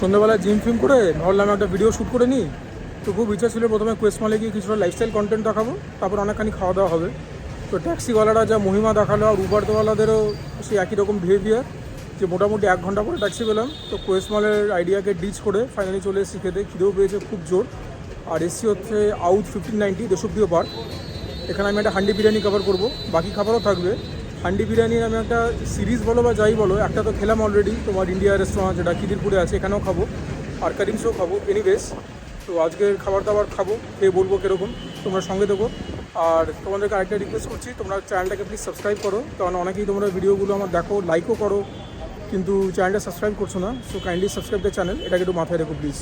সন্ধ্যাবেলা জিম ফিম করে ভাবলাম একটা ভিডিও শ্যুট করে নিই। তো খুব ইচ্ছা ছিল প্রথমে কোয়েস্ট মলে গিয়ে কিছুটা লাইফস্টাইল কন্টেন্ট দেখাবো, তারপর অনেকখানি খাওয়া দাওয়া হবে। তো ট্যাক্সিওয়ালারা যা মহিমা দেখালো, আর উবারওয়ালাদেরও সেই একই রকম বিহেভিয়ার, যে মোটামুটি 1 ঘন্টা পরে ট্যাক্সি পেলাম। তো কোয়েস্ট মলের আইডিয়াকে ডিচ করে ফাইনালি চলে এসেছি খেতে। খিদেও পেয়েছে খুব জোর। আর এসছি হচ্ছে আউট 1590 দেশপ্রিয় পার্ক। এখানে আমি একটা হান্ডি বিরিয়ানি কভার করবো, বাকি খাবারও থাকবে। হান্ডি বিরিয়ানির আমি একটা সিরিজ বলো বা যাই বলো, একটা তো খেলাম অলরেডি তোমার ইন্ডিয়া রেস্টুরেন্ট যেটা খিদিরপুরে আছে, এখানেও খাবো, আর কারিমসেও খাবো। এনিওয়েজ, তো আজকের খাবার দাবার খাবো, খেয়ে বলবো কীরকম, তোমরা সঙ্গে দেবো। আর তোমাদেরকে আরেকটা রিকোয়েস্ট করছি, তোমরা চ্যানেলটাকে প্লিজ সাবস্ক্রাইব করো, কারণ অনেকেই তোমরা ভিডিওগুলো আমার দেখো, লাইকও করো, কিন্তু চ্যানেলটা সাবস্ক্রাইব করছো না। So kindly subscribe the channel, এটাকে একটু মাথায় রেখো প্লিজ।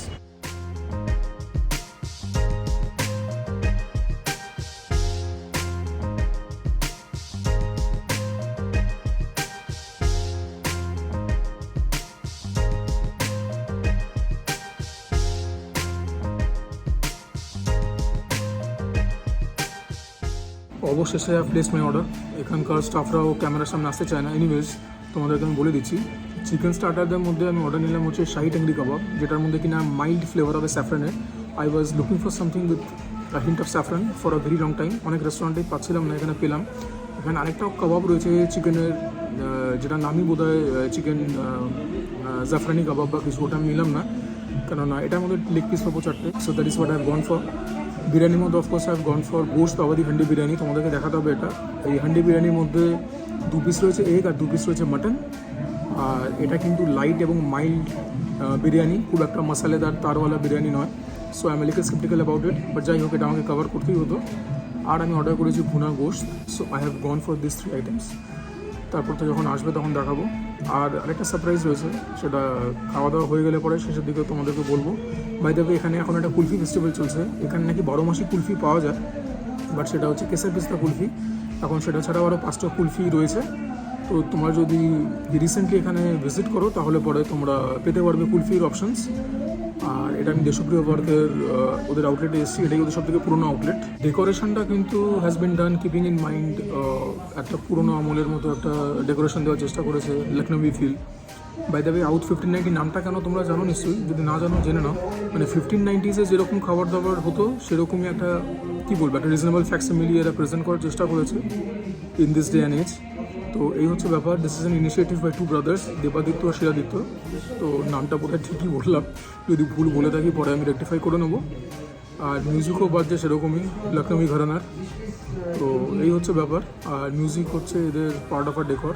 অবশেষে প্লেস মাই অর্ডার। এখানকার স্টাফরাও ক্যামেরার সামনে আসতে চায় না। এনিওয়েজ, তোমাদেরকে আমি বলে দিচ্ছি, চিকেন স্টার্টারদের মধ্যে আমি অর্ডার নিলাম হচ্ছে শাহি টাংরি কাবাব, যেটার মধ্যে কিনা মাইল্ড ফ্লেভার হবে স্যাফরানের। I was looking for something with hint of saffron for a very long time. অনেক রেস্টুরেন্টেই পাচ্ছিলাম না, এখানে পেলাম। এখানে আরেকটাও কাবাব রয়েছে চিকেনের, যেটা নামই বোধ হয় চিকেন জাফরানি কাবাব বা কিছু, ওটা আমি নিলাম না, কেননা এটার মধ্যে লেগ পিস পাবো 4টে। So that is what I have gone for. বিরিয়ানির মধ্যে of course I have gone for gosht Awadhi handi biryani. তোমাদেরকে দেখাতে হবে এটা। এই হান্ডি বিরিয়ানির মধ্যে 2 পিস রয়েছে এগ আর 2 পিস রয়েছে মাটন। আর এটা কিন্তু লাইট এবং মাইল্ড বিরিয়ানি, খুব একটা মশালেদার তারওয়ালা বিরিয়ানি নয়। So I am little sceptical about it, but যাই হোক, এটা আমাকে কভার করতেই হতো। আর আমি অর্ডার করেছি ভুনা ghost. So I have gone for this 3 items. তারপর তো যখন আসবে তখন দেখাবো। আর আরেকটা সারপ্রাইজ রয়েছে, সেটা খাওয়া দাওয়া হয়ে গেলে পরে শেষের দিকে তোমাদেরকে বলবো। বাই দ্য ওয়ে, এখানে এখন একটা কুলফি ফেস্টিভ্যাল চলছে। এখানে নাকি 12 মাসই কুলফি পাওয়া যায়, বাট সেটা হচ্ছে কেসার পিস্তা কুলফি। এখন সেটা ছাড়াও আরও 5টা কুলফি রয়েছে। তো তোমরা যদি রিসেন্টলি এখানে ভিজিট করো, তাহলে পরে তোমরা পেতে পারবে কুলফির অপশনস। আর এটা আমি দেশপ্রিয় পার্কের ওদের আউটলেটে এসেছি। এটাই ওদের সবথেকে পুরোনো আউটলেট। ডেকোরেশনটা কিন্তু has been done keeping in mind একটা পুরোনো আমলের মতো একটা ডেকোরেশন দেওয়ার চেষ্টা করেছে, Lucknowi feel. By the way, Oudh 1590 নামটা কেন তোমরা জানো নিশ্চয়ই, যদি না জানো জেনে নাও। মানে 1590s যেরকম খাবার দাবার হতো, সেরকমই একটা কী বলবো, একটা রিজনেবল ফ্যাক্সিমিলি এরা প্রেজেন্ট করার চেষ্টা করেছে in this day and age. তো এই হচ্ছে ব্যাপার। This is an initiative by 2 brothers, Debaditya আর শিলাদিত্য। তো নামটা বোধহয় ঠিকই বললাম, যদি ভুল বলে থাকি পরে আমি রেকটিফাই করে নেবো। আর মিউজিকও বাজছে সেরকমই লখনৌই ঘরানার। তো এই হচ্ছে ব্যাপার। আর মিউজিক হচ্ছে এদের পার্ট অফ আর ডেকর।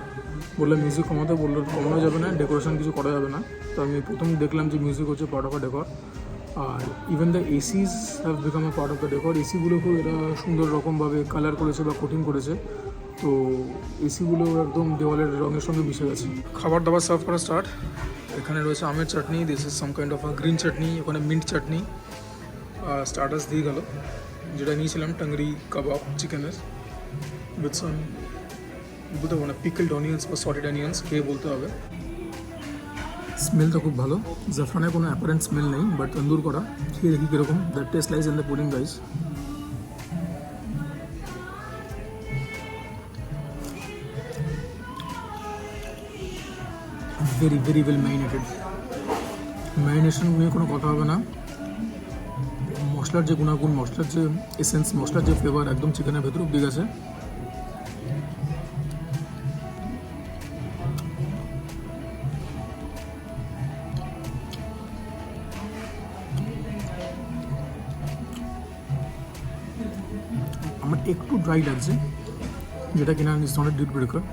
বললাম মিউজিক কমানো যাবে না, ডেকোরেশন কিছু করা যাবে না। তো আমি প্রথম দেখলাম যে মিউজিক হচ্ছে পার্ট অফ আ ডেকর। আর even the ACs have become a part of the decor. এসিগুলোকেও এরা সুন্দর রকমভাবে কালার করেছে বা কোটিং করেছে। তো এসিগুলো একদম দেওয়ালের রঙের সঙ্গে মিশে গেছে। খাবার দাবার সার্ভ করা স্টার্ট। এখানে রয়েছে আমের chutney, this is some kind of a green chutney, ওখানে মিন্ট চাটনি। স্টার্টার্স দিয়ে গেল, যেটা নিয়েছিলাম টাংরি কাবাব চিকেনের, উইথ সাম বলতে পারবো না, পিকলড অনিয়ন্স বা সটেড অনিয়ন্স, খেয়ে বলতে হবে। স্মেলটা খুব ভালো। জাফরানের কোনো অ্যাপারেন্ট স্মেল নেই, বাট তন্দুর করা। খেয়ে দেখি কীরকম। That test lies in the pudding guys. Very very well marinated. Marination নিয়ে কোনো কথা হবে না। মশলার যে গুণাগুণ, মশলার যে এসেন্স, মশলার যে ফ্লেভার একদম চিকেনের ভেতর অব্দি গেছে। আমার একটু ড্রাই লাগছে, যেটা কিনা is not a deal breaker.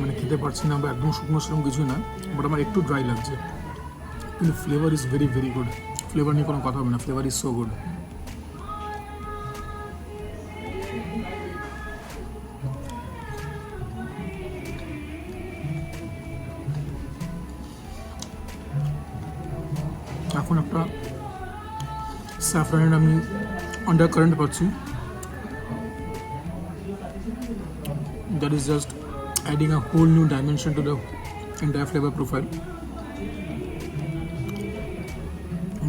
মানে খেতে পারছি না বা একদম শুকনো সেরকম কিছুই না, বাট আমার একটু ড্রাই লাগছে। কিন্তু flavour is very very good. Flavour নিয়ে কোনো কথা হবে না, ফ্লেভার ইজ সো গুড। এখন একটা স্যাফরানের আমি আন্ডার কারেন্ট পাচ্ছি, that is just adding a whole new dimension to the entire flavour profile.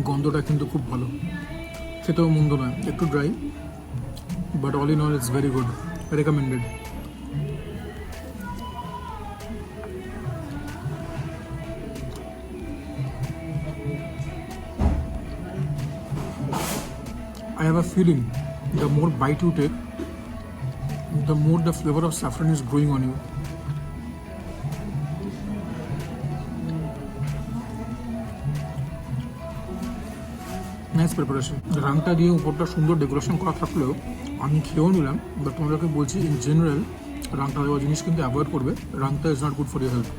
গন্ধটা কিন্তু খুব ভালো, খেতেও মন্দ নয়, একটু dry, but all in all it's very good, recommended. I have a feeling the more bite you take, the more the flavor of saffron is growing on you. Nice preparation. রাংটা দিয়ে উপরটা সুন্দর ডেকোরেশন করা থাকলেও আমি খেয়েও নিলাম, but তোমাদেরকে বলছি ইন জেনারেল রাংটা দেওয়া জিনিস কিন্তু অ্যাভয়েড করবে। রাংটা is not good for your health.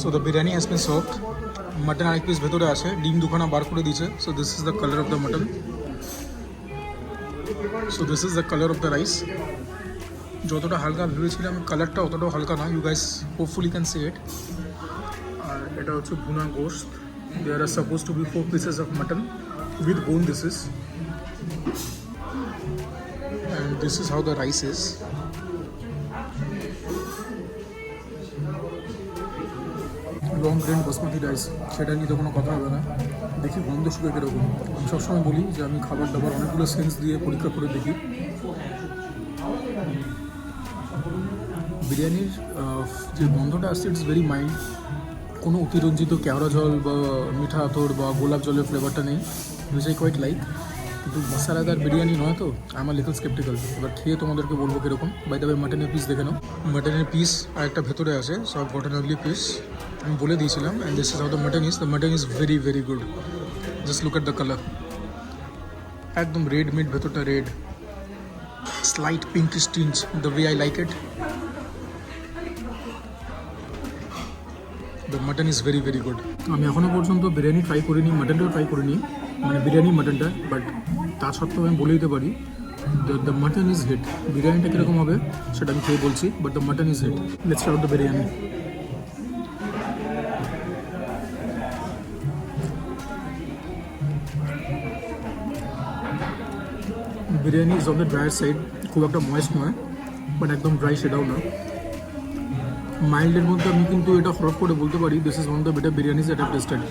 So the biryani has been served. Mutton আরেক পিস ভেতরে আছে, ডিম দুখানা বার করে দিয়েছে। So this is the color of the mutton. So this is the color of the rice. যতটা হালকা ভেবেছিলাম কালারটা অতটাও হালকা না, you guys hopefully can see it. আর এটা হচ্ছে ভুনা গোশত। There are supposed to be 4 pieces of mutton with bone this is. And this is how the rice is. Long grain basmati rice, সেটা নিয়ে তো কোনো কথা হবে না। দেখি গন্ধ শুকে কীরকম। আমি সবসময় বলি যে আমি খাবার দাবার অনেকগুলো সেন্স দিয়ে পরীক্ষা করে দেখি। বিরিয়ানির যে গন্ধটা আসছে ইটস ভেরি মাইল্ড, কোনো অতিরঞ্জিত কেওড়া জল বা মিঠা আতর বা গোলাপ জলের ফ্লেভারটা নেই, উইচ আই কোয়াইট লাইক। কিন্তু মশলাদার বিরিয়ানি নয় তো, আমার লিটল স্কেপটিক্যাল। এবার খেয়ে তোমাদেরকে বলবো কীরকম। বাই দ্য ওয়ে মাটনের পিস দেখে নাও। মাটনের পিস আর একটা ভেতরে আছে, সব গট অ্যান আর্লি পিস। আমি বলে দিয়েছিলাম। And this is how the mutton is. The mutton is very very good. Just look at the colour, একদম রেড মিট, ভেতরটা red, slight pinkish tinge, the way I like it. The mutton is very very good. আমি এখনও পর্যন্ত biryani try করিনি, মাটনটাও try করিনি, মানে বিরিয়ানি মাটনটা। But তা সত্ত্বেও আমি বলে দিতে পারি দ্য মাটন ইজ হিট। বিরিয়ানিটা কীরকম হবে সেটা আমি খেয়ে বলছি, but the mutton is hit. Let's start the biryani. Biryani is on the drier side, খুব একটা ময়েস্ট নয়, বাট একদম ড্রাই সেটাও না, মাইল্ডের মধ্যে। আমি কিন্তু এটা হরফ করে বলতে পারি this is one of the better biryanis that I have tasted.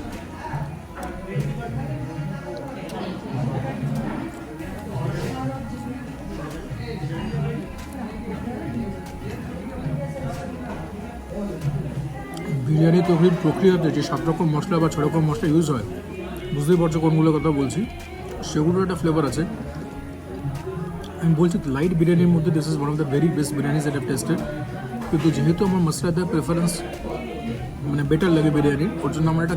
Biryani তৈরির প্রক্রিয়াতে যে 7 রকম মশলা বা 6 রকম মশলা ইউজ হয়, বুঝতেই পারছো কোনগুলোর কথা বলছি, সেগুলোর একটা ফ্লেভার আছে। আমি বলছি লাইট বিরিয়ানির মধ্যে this is one of the very best biryanis that I have tasted. কিন্তু যেহেতু আমার মশলাদার প্রেফারেন্স মানে বেটার লাগে বিরিয়ানির, ওর জন্য আমার এটা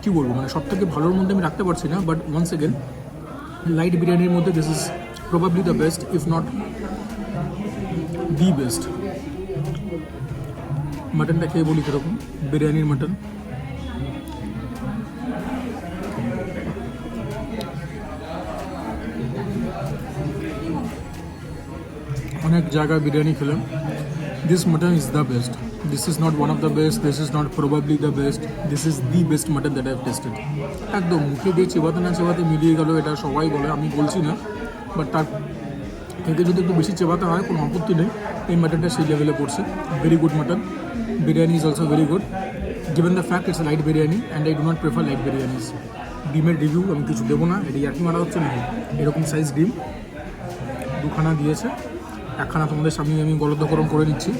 কী বলবো, মানে সব থেকে ভালোর মধ্যে আমি রাখতে পারছি না। বাট ওয়ান্স এগেন লাইট বিরিয়ানির মধ্যে this is probably the best, if not the best. মাটনটা খেয়ে বলি কীরকম, বিরিয়ানির মাটন। অনেক জায়গায় বিরিয়ানি খেলাম, this mutton is the best. This is not one of the best, this is not probably the best, this is the best mutton that I have tasted. একদম মুখে দিয়ে চেবাতে না চেবাতে মিলিয়ে গেল, এটা সবাই বলে, আমি বলছি না। বাট তার থেকে যদি একটু বেশি চেবাতে হয় কোনো আপত্তি নেই, এই মাটনটা সেই লেভেলে পড়ছে। Very good mutton. Biryani is also very good, given the fact it's light biryani and I do not prefer light biryanis. ডিমের রিভিউ আমি কিছু দেবো না, এটা ইয়ার্কি মারা হচ্ছে নাকি। এরকম সাইজ ডিম দুখানা দিয়েছে, একখানা তোমাদের সামনে আমি গলদকরণ করে নিচ্ছি।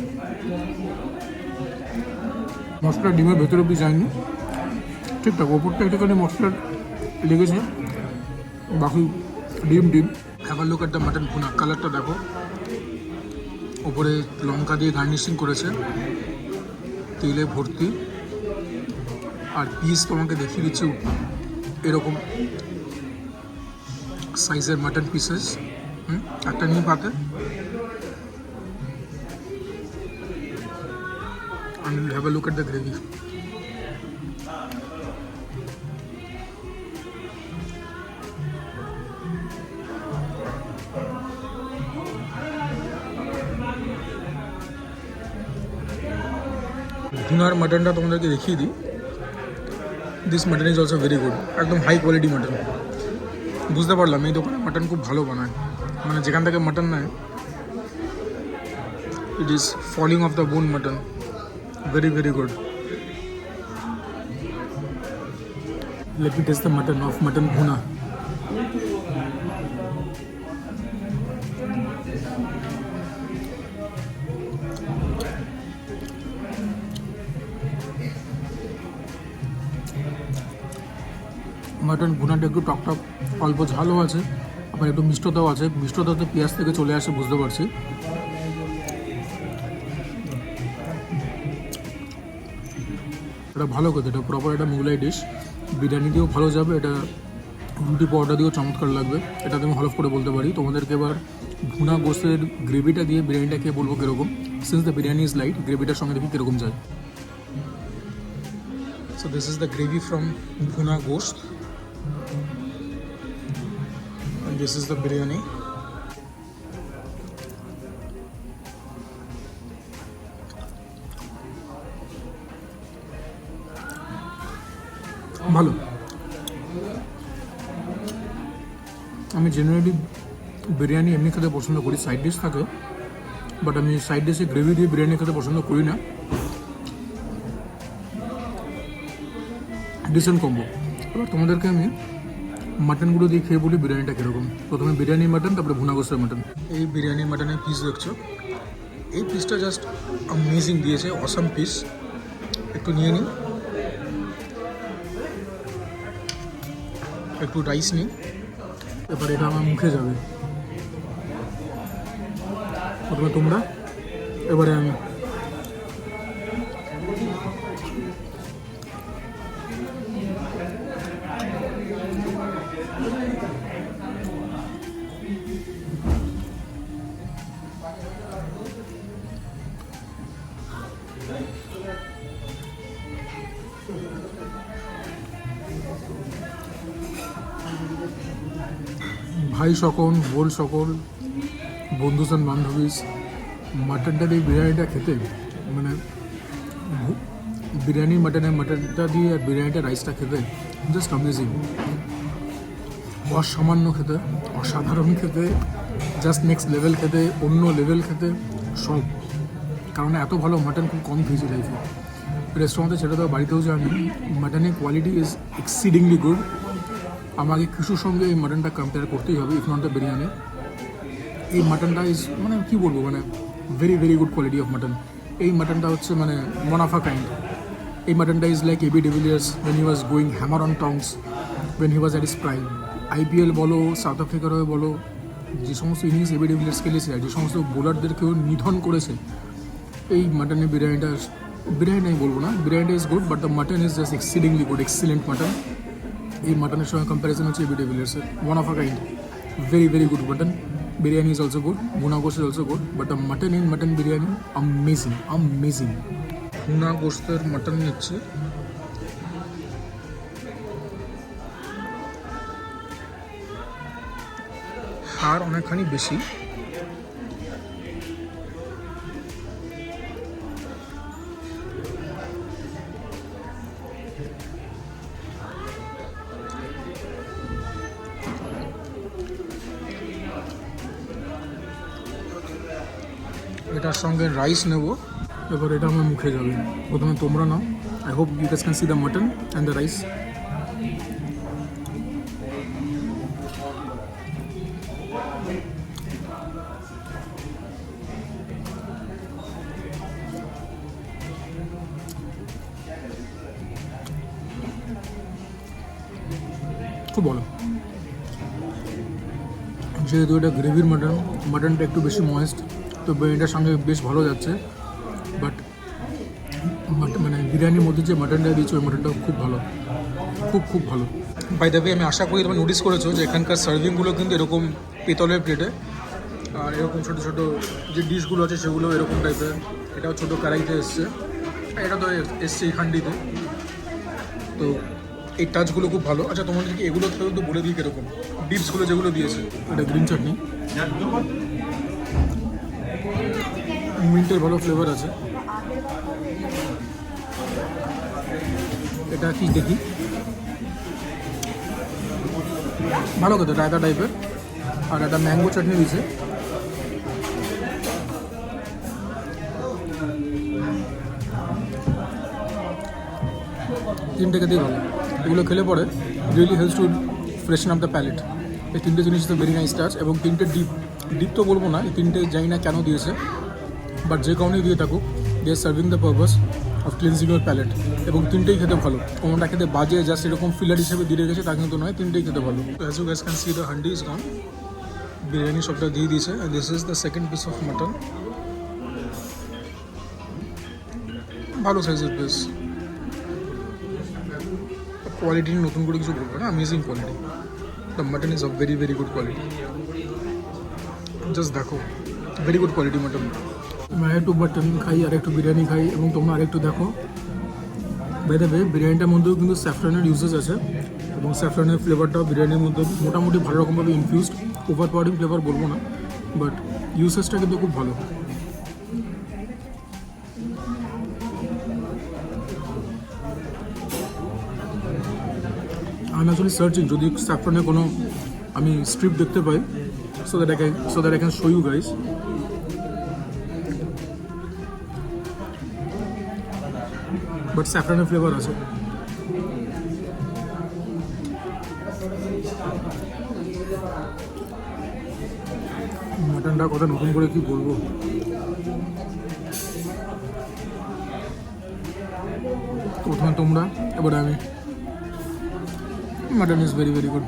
মশলা ডিমের ভেতরে অব্দি যায়নি, ঠিকঠাক ওপরটা একটুখানি মশলার লেগেছে, বাকি ডিম। Have a look at the mutton ভুনা। কালারটা দেখো, ওপরে লঙ্কা দিয়ে গার্নিশিং করেছে, তেলে ভর্তি। আর পিস তোমাকে দেখিয়ে দিচ্ছি এরকম সাইজের মাটন পিসেস। একটা নিয়ে পাতে, and we'll have a look at the gravy. ভুনার মাটনটা তোমাদেরকে দেখিয়ে দিই। This mutton is also very good, একদম হাই কোয়ালিটি মাটন। বুঝতে পারলাম এই দোকানে মাটন খুব ভালো বানায়, মানে যেখান থেকে মাটন নেয় it is falling off the bone mutton, very very good. Let me taste the mutton of mutton bhuna. Mutton ভুনাটা একটু টকটক, অল্প ঝালও আছে, আবার একটু মিষ্টতাও আছে। মিষ্টতাতে পেঁয়াজ থেকে চলে আসে, বুঝতে পারছি। এটা ভালো কথা, এটা প্রপার একটা মোগলাই ডিশ। বিরিয়ানি দিয়েও ভালো যাবে, এটা রুটি পরোটা দিয়েও চমৎকার লাগবে, এটা আমি হলফ করে বলতে পারি। তোমাদেরকে এবার ভুনা গোস্তের গ্রেভিটা দিয়ে বিরিয়ানিটা খেয়ে বলবো কীরকম। Since the biryani is light, গ্রেভিটার সঙ্গে দেখি কীরকম যায়। So this is the gravy from bhuna gosht and this is the biryani. ভালো। আমি জেনারেলি বিরিয়ানি এমনি খেতে পছন্দ করি, সাইড ডিশ থাকে, বাট আমি সাইড ডিশে গ্রেভি দিয়ে বিরিয়ানি খেতে পছন্দ করি না। Decent combo. এবার তোমাদেরকে আমি মাটনগুলো দিয়ে খেয়ে বলি বিরিয়ানিটা কীরকম। প্রথমে বিরিয়ানি মাটন, তারপরে ভুনা গোস্তের মাটন। এই বিরিয়ানি মাটনের পিস দেখছো, এই পিসটা জাস্ট অ্যামেজিং দিয়েছে, অসাম পিস। একটু নিয়ে নিই, একটু রাইস নিই, এবার এটা আমার মুখে যাবে। প্রথমে তোমরা, এবারে আমি। ভাই সকল, বোন সকল, বন্ধুস অ্যান্ড বান্ধবীস, মাটনটা দিয়ে বিরিয়ানিটা খেতে, মানে বিরিয়ানি মাটনটা দিয়ে আর বিরিয়ানিটা রাইসটা খেতে জাস্ট অ্যামেজিং। অসামান্য খেতে, অসাধারণ খেতে, জাস্ট নেক্সট লেভেল খেতে, অন্য লেভেল খেতে, সব। কারণ এত ভালো মাটন খুব কম খেয়েছি লাইফে। রেস্টুরেন্টে ছেড়ে দেওয়া, বাড়িতেও জানি মাটনের কোয়ালিটি ইজ এক্সিডিংলি গুড। আমাকে কিছুর সঙ্গে এই মাটনটা কম্পেয়ার করতেই হবে, ইফ নট দ্য বিরিয়ানি। এই মাটনটা ইজ মানে কী বলবো, মানে very very good quality of mutton. এই মাটনটা হচ্ছে মানে মোনাফা কাইন্ড। এই মাটনটা is like AB de Villiers when he was going hammer on tongs, when he was at his prime. IPL বলো, সাউথ আফ্রিকার হয়ে বলো, যে সমস্ত ইনিংস এবি ডিভিলিয়ার্স খেলেছে আর যে সমস্ত বোলারদেরকেও নিধন করেছে, এই মাটনের বিরিয়ানিটা আমি বলবো না বিরিয়ানিটা is good, but the mutton is just exceedingly good, excellent mutton. এই মাটনের সঙ্গে কম্প্যারিজন হচ্ছে এবি ডিভিলিয়ার্সের, one of a kind, very very good mutton. Biryani is also good, bhuna gosht is also good, but the mutton in mutton biryani amazing, amazing. Bhuna গোস্তের mutton নিচ্ছে, হাড় অনেকখানি বেশি। এটার সঙ্গে রাইস নেব, এবার এটা আমার মুখে যাবে। প্রথমে তোমরা নাও, I hope you guys can see the mutton and the rice. খুব ভালো, যেহেতু এটা গ্রেভির মাটন, মাটনটা একটু বেশি ময়েস্ট, তো বিরিয়ানিটার সঙ্গে বেশ ভালো যাচ্ছে। বাট মানে বিরিয়ানির মধ্যে যে মাটনটা দিয়েছে ওই মাটনটা খুব ভালো, খুব খুব ভালো। বাই দ্য ওয়ে, আমি আশা করি তোমরা নোটিস করেছো যে এখানকার সার্ভিংগুলো কিন্তু এরকম পেতলের প্লেটে, আর এরকম ছোটো ছোটো যে ডিশগুলো আছে সেগুলো এরকম টাইপের। এটাও ছোটো কড়াইতে এসছে, এটা তো এসছে এই খান্ডিতে। তো এই টাচগুলো খুব ভালো। আচ্ছা, তোমাদেরকে এগুলো খেয়েও তো বলে দিই কীরকম ডিপসগুলো যেগুলো দিয়েছে। এটা গ্রিন চাটনি, মিন্টের ভালো ফ্লেভার আছে, এটা কি দেখি, ভালো খেতে, রায়তা টাইপের। আর একটা ম্যাঙ্গো চাটনি দিয়েছে। তিনটে খেতেই ভালো। এগুলো খেলে পরে really helps to freshen of the palate. এই তিনটে জিনিস তো ভেরি নাইস টাচ। এবং তিনটে ডিপ তো বলবো না, এই তিনটে জানি না কেন দিয়েছে, বাট যে কারণেই দিয়ে থাকুক, they are serving the purpose of cleansing your palate. এবং তিনটেই খেতে ভালো, কোনোটা খেতে বাজে জাস্ট এরকম ফিলার হিসেবে দিয়ে রেখেছে তা কিন্তু নয়, তিনটেই খেতে ভালো। As you guys can see the handi is gone, biryani সবটা দিয়ে দিয়েছে। And this is the second piece of mutton. ভালো সাইজের পিস, কোয়ালিটি নতুন করে কিছু বলবো না, amazing quality. The mutton is of very very good quality. Just দেখো, ভেরি গুড কোয়ালিটি মাটন। আমি আরেকটু মাটন খাই, আরেকটু বিরিয়ানি খাই, এবং তোমরা আরেকটু দেখো। বাই দ্য ওয়ে, বিরিয়ানিটার মধ্যেও কিন্তু স্যাফরানের ইউজেস আছে, এবং স্যাফরানের ফ্লেভারটাও বিরিয়ানির মধ্যে মোটামুটি ভালো রকমভাবে ইনফিউজড। ওভার পাওয়ারিং ফ্লেভার বলবো না, বাট ইউজেসটা কিন্তু খুব ভালো। আমি অ্যাকচুয়ালি সার্চিং যদি স্যাফরানের কোনো আমি স্ট্রিপ দেখতে পাই, so that I can show you guys. But saffron flavor আছে। মাটনটা কথা নতুন করে কি বলবো, প্রথমে তোমরা, এবারে আমি। Mutton is very very good.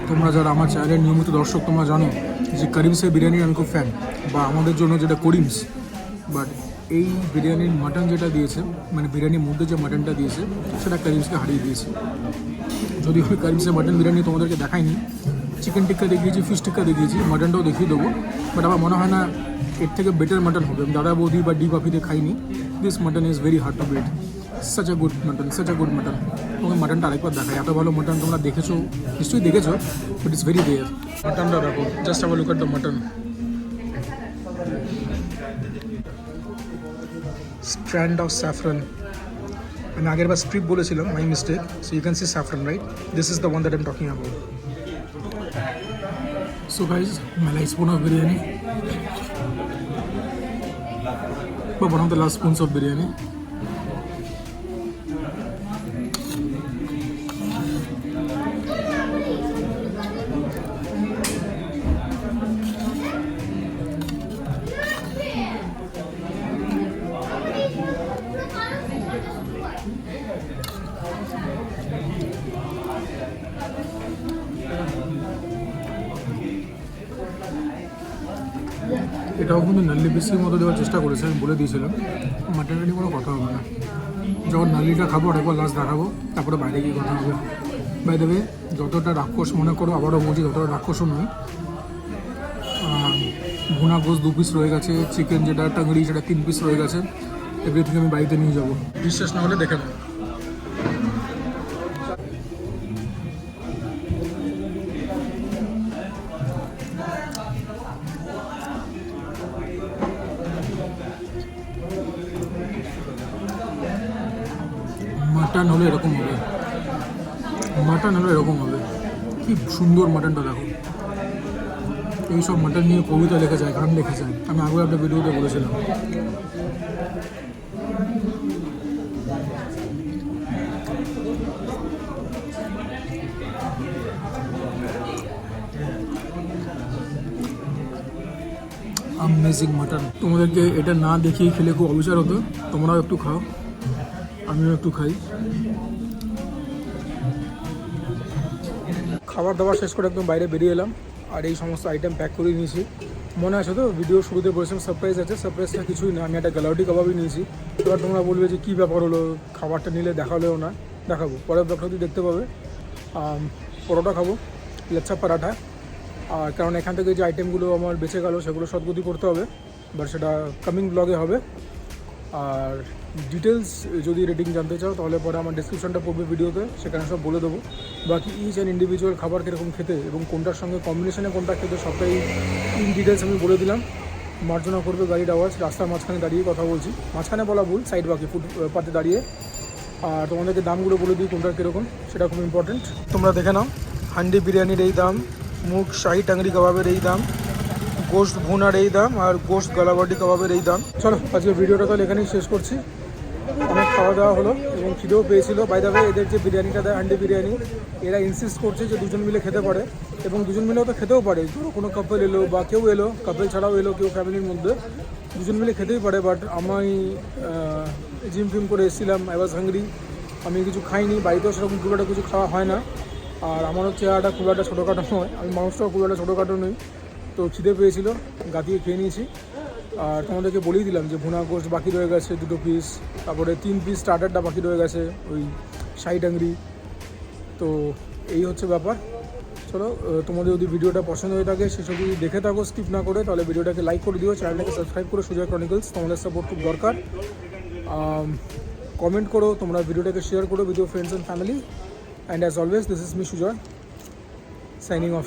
তোমরা যারা আমার চ্যানেলের নিয়মিত দর্শক, তোমরা জানো যে করিমসের বিরিয়ানির আমি খুব ফ্যান, বা আমাদের জন্য যেটা করিমস। বাট এই বিরিয়ানির মাটন যেটা দিয়েছে, মানে বিরিয়ানির মধ্যে যে মাটনটা দিয়েছে, সেটা করিমসকে হারিয়ে দিয়েছে। যদি আমি করিমসের মাটন বিরিয়ানি তোমাদেরকে দেখাইনি, চিকেন টিক্কা দেখিয়েছি, ফিশ টিক্কা দেখিয়েছি, মাটনটাও দেখিয়ে দেবো। বাট আমার মনে হয় না এর থেকে বেটার মাটন হবে। দাদা বৌদি বা ডি পাফিতে খাইনি। This mutton is very hard to beat. Such a good mutton, such a good mutton. তোমাকে মাটনটা আরেকবার দেখাই, এত ভালো মাটন তোমরা দেখেছো, নিশ্চয়ই দেখেছো, বাট ইটস ভেরি রেয়ার। মাটনটা দেখো, just have a look at the mutton. Strand of saffron, আমি আগের বার স্ট্রিপ বলেছিলাম, my mistake. So you can see saffron, right? This is the one that I am talking about. So guys, malai spoon of biryani, but one of the last spoons of biryani. এটাও কিন্তু নাল্লি বিস্কির মতো দেওয়ার চেষ্টা করেছে, আমি বলে দিয়েছিলাম। মাটনটা নিয়ে কোনো কথা হবে না, যখন নাল্লিটা খাবো আরেকবার লাস্ট দেখাবো, তারপরে বাইরে গিয়ে কথা হবে। বাই দ্য ওয়ে, যতটা রাক্ষস মনে করো, আবারও বলছি, যতটা রাক্ষসও নয়। ভুনা গোস 2 পিস রয়ে গেছে, চিকেন যেটা টাংড়ি সেটা 3 পিস রয়ে গেছে। এভরিথিং আমি বাড়িতে নিয়ে যাবো। বিশ্বাস না হলে দেখে নেবো। মাটন হলে এরকম হবে, মাটন হলে এরকম হবে। কি সুন্দর মাটনটা দেখো। এইসব মাটন নিয়ে কবিতা লেখা যায়, গান লেখা যায়। আমি আগে একটা ভিডিওতে বলেছিলাম। Amazing mutton. তোমাদেরকে এটা না দেখিয়ে খেলে খুব অবিচার হতো। তোমরাও একটু খাও, আমিও একটু খাই। খাবার দাবার শেষ করে একদম বাইরে বেরিয়ে এলাম, আর এই সমস্ত আইটেম প্যাক করে নিয়েছি। মনে আছে তো ভিডিও শুরুতে বলেছিলাম সারপ্রাইজ আছে, সারপ্রাইজটা কিছুই না, আমি একটা গালাউটি কাবাবই নিয়েছি। এবার তোমরা বলবে যে কী ব্যাপার হলো, খাবারটা নিলে দেখালেও না। দেখাবো, পরের ব্লগটাতে দেখতে পাবে। পরোটা খাবো, লাচ্ছা পরাঠা। আর কারণ এখান থেকে যে আইটেমগুলো আমার বেঁচে গেল সেগুলো সদগতি করতে হবে, বাট সেটা কামিং ব্লগে হবে। আর ডিটেলস যদি রেটিং জানতে চাও তাহলে পরে আমার ডিসক্রিপশনটা পড়বে ভিডিওতে, সেখানে সব বলে দেবো। বাকি ইচ অ্যান্ড ইন্ডিভিজুয়াল খাবার কীরকম খেতে এবং কোনটার সঙ্গে কম্বিনেশনে কোনটা খেতে সবটাই ইন ডিটেলস আমি বলে দিলাম। মার্জনা করবে গাড়ির আওয়াজ, রাস্তার মাঝখানে দাঁড়িয়ে কথা বলছি, মাঝখানে বলা ভুল, সাইড বাকি ফুটপাতে দাঁড়িয়ে। আর তোমাদেরকে দামগুলো বলে দিই কোনটার কীরকম, সেটা খুব ইম্পর্টেন্ট। তোমরা দেখে নাও, হান্ডি বিরিয়ানির এই দাম, মুগ শাহি টাংরি কাবাবের এই দাম, গোশত ভুনার এই দাম, আর গোশত গালাবাটি কাবাবের এই দাম। চলো আজকে ভিডিওটা তাহলে এখানেই শেষ করছি। অনেক খাওয়া দাওয়া হলো এবং খিদেও পেয়েছিল। বাই দ্য ওয়ে, এদের যে বিরিয়ানিটা দেয় হান্ডি বিরিয়ানি, এরা ইনসিস্ট করছে যে দুজন মিলে খেতে পারে, এবং দুজন মিলেও তো খেতেও পারে। ধরো কোনো কাপল এলো বা কেউ এলো, কাপল ছাড়াও এলো কেউ ফ্যামিলির মধ্যে, দুজন মিলে খেতেই পারে। বাট আমি জিম ফিম করে এসেছিলাম, আই ওয়াজ হাংরি, আমি কিছু খাইনি, বাড়িতেও সেরকম খুব একটা কিছু খাওয়া হয় না। আর আমারও চেহারাটা খুব একটা ছোটোখাটো নয়, আমি মানুষটাও খুব একটা ছোটোখাটো নই। তো খিদে পেয়েছিল, গাতিয়ে খেয়ে নিয়েছি। আর তোমাদেরকে বলেই দিলাম যে ভুনা গোশত বাকি রয়ে গেছে 2 পিস, তারপরে 3 পিস স্টার্টারটা বাকি রয়ে গেছে ওই শাহি টাংরি। তো এই হচ্ছে ব্যাপার। চলো, তোমাদের যদি ভিডিওটা পছন্দ হয়ে থাকে, সেসব যদি দেখে থাকো স্কিপ না করে, তাহলে ভিডিওটাকে লাইক করে দিও, চ্যানেলটাকে সাবস্ক্রাইব করো সুজয় ক্রনিকলস, তোমাদের সাপোর্ট খুব দরকার। কমেন্ট করো, তোমরা ভিডিওটাকে শেয়ার করো with your friends and family. And as always, this is me Sujoy, signing of.